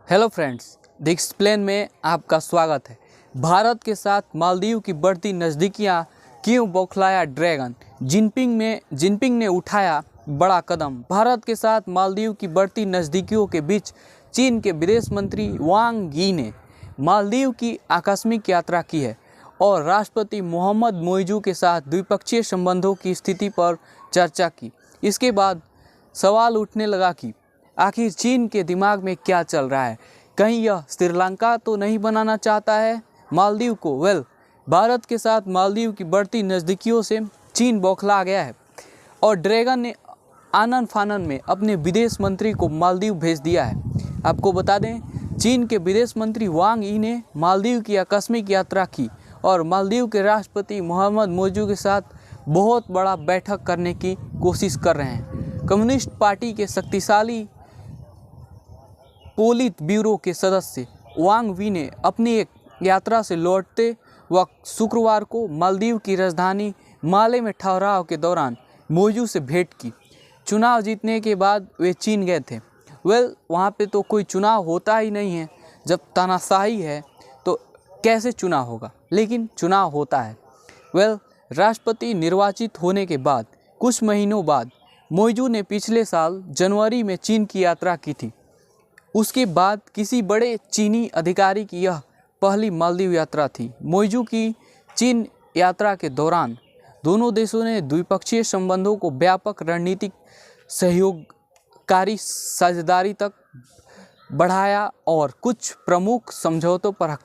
Hello friends, the explain में आपका स्वागत है। भारत के साथ मालदीव की बढ़ती नज़दीकियाँ क्यों बौखलाया ड्रैगन? जिनपिंग ने उठाया बड़ा कदम। भारत के साथ मालदीव की बढ़ती नज़दीकियों के बीच चीन के विदेश मंत्री वांग यी ने मालदीव की आकस्मिक यात्रा की है और राष्ट्रपति मोहम्मद मोइजू के साथ द्विपक्षीय संबंधों की स्थिति पर चर्चा की। इसके बाद सवाल उठने लगा कि आखिर चीन के दिमाग में क्या चल रहा है? कहीं यह श्रीलंका तो नहीं बनाना चाहता है मालदीव को? भारत के साथ मालदीव की बढ़ती नज़दीकियों से चीन बौखला गया है और ड्रैगन ने आनन फानन में अपने विदेश मंत्री को मालदीव भेज दिया है। आपको बता दें, चीन के विदेश मंत्री वांग यी ने मालदीव की आकस्मिक यात्रा की और मालदीव के राष्ट्रपति मोहम्मद मोइजू के साथ बहुत बड़ा बैठक करने की कोशिश कर रहे हैं। कम्युनिस्ट पार्टी के शक्तिशाली पोलित ब्यूरो के सदस्य वांग वी ने अपनी एक यात्रा से लौटते वक्त शुक्रवार को मालदीव की राजधानी माले में ठहराव के दौरान मोइजू से भेंट की। चुनाव जीतने के बाद वे चीन गए थे। वहाँ पे तो कोई चुनाव होता ही नहीं है। जब तानाशाही है तो कैसे चुनाव होगा? लेकिन चुनाव होता है। राष्ट्रपति निर्वाचित होने के बाद कुछ महीनों बाद मोइजू ने पिछले साल जनवरी में चीन की यात्रा की थी। उसके बाद किसी बड़े चीनी अधिकारी की यह पहली मालदीव यात्रा थी। मोइजू की चीन यात्रा के दौरान दोनों देशों ने द्विपक्षीय संबंधों को व्यापक रणनीतिक सहयोगकारी साझेदारी तक बढ़ाया और कुछ प्रमुख समझौतों पर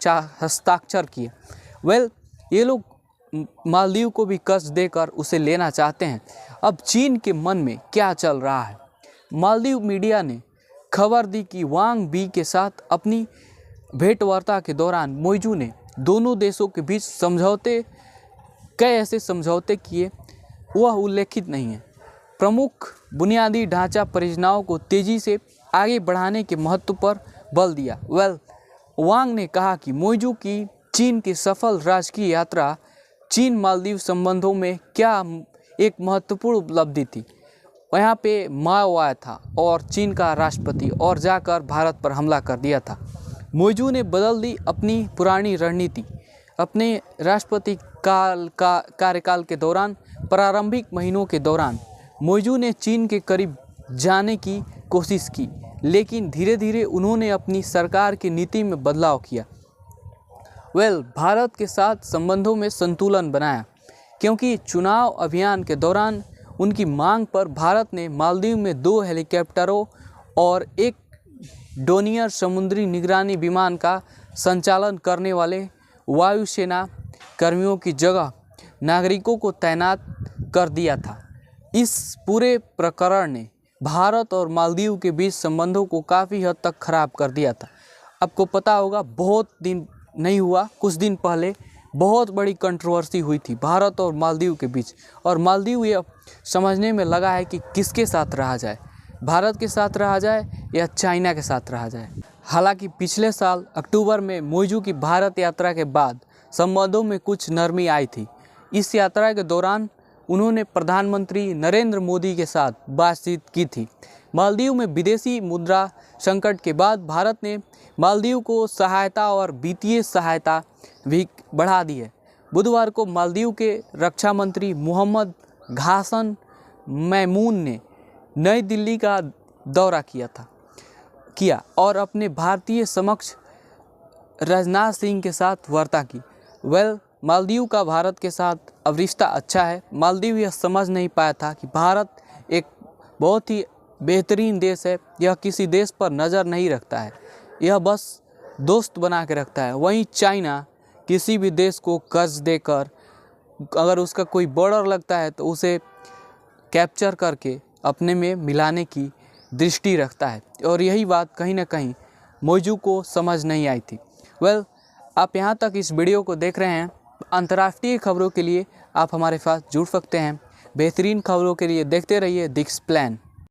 हस्ताक्षर किए। ये लोग मालदीव को भी कर्ज देकर उसे लेना चाहते हैं। अब चीन के मन में क्या चल रहा है? मालदीव मीडिया ने खबर दी कि वांग बी के साथ अपनी भेंटवार्ता के दौरान मोइजू ने दोनों देशों के बीच कई ऐसे समझौते किए वह उल्लेखित नहीं है। प्रमुख बुनियादी ढांचा परियोजनाओं को तेजी से आगे बढ़ाने के महत्व पर बल दिया। वांग ने कहा कि मोइजू की चीन की सफल राजकीय यात्रा चीन मालदीव संबंधों में क्या एक महत्वपूर्ण उपलब्धि थी। यहाँ पे माओ आया था और चीन का राष्ट्रपति और जाकर भारत पर हमला कर दिया था। मोइजू ने बदल दी अपनी पुरानी रणनीति। अपने राष्ट्रपति कार्यकाल के दौरान प्रारंभिक महीनों के दौरान मोइजू ने चीन के करीब जाने की कोशिश की, लेकिन धीरे धीरे उन्होंने अपनी सरकार की नीति में बदलाव किया। भारत के साथ संबंधों में संतुलन बनाया, क्योंकि चुनाव अभियान के दौरान उनकी मांग पर भारत ने मालदीव में 2 हेलीकॉप्टरों और एक डोनियर समुद्री निगरानी विमान का संचालन करने वाले वायुसेना कर्मियों की जगह नागरिकों को तैनात कर दिया था। इस पूरे प्रकरण ने भारत और मालदीव के बीच संबंधों को काफ़ी हद तक खराब कर दिया था। आपको पता होगा, बहुत दिन नहीं हुआ, कुछ दिन पहले बहुत बड़ी कंट्रोवर्सी हुई थी भारत और मालदीव के बीच, और मालदीव ये समझने में लगा है कि किसके साथ रहा जाए, भारत के साथ रहा जाए या चाइना के साथ रहा जाए। हालांकि पिछले साल अक्टूबर में मोइजू की भारत यात्रा के बाद संबंधों में कुछ नरमी आई थी। इस यात्रा के दौरान उन्होंने प्रधानमंत्री नरेंद्र मोदी के साथ बातचीत की थी। मालदीव में विदेशी मुद्रा संकट के बाद भारत ने मालदीव को सहायता और वित्तीय सहायता भी बढ़ा दी है। बुधवार को मालदीव के रक्षा मंत्री मोहम्मद घासन मैमून ने नई दिल्ली का दौरा किया और अपने भारतीय समक्ष राजनाथ सिंह के साथ वार्ता की। मालदीव का भारत के साथ अब रिश्ता अच्छा है। मालदीव यह समझ नहीं पाया था कि भारत एक बहुत ही बेहतरीन देश है। यह किसी देश पर नज़र नहीं रखता है, यह बस दोस्त बना के रखता है। वहीं चाइना किसी भी देश को कर्ज देकर, अगर उसका कोई बॉर्डर लगता है तो उसे कैप्चर करके अपने में मिलाने की दृष्टि रखता है, और यही बात कहीं ना कहीं मोइजू को समझ नहीं आई थी। आप यहाँ तक इस वीडियो को देख रहे हैं। अंतर्राष्ट्रीय खबरों के लिए आप हमारे साथ जुड़ सकते हैं। बेहतरीन खबरों के लिए देखते रहिए द एक्सप्लेन।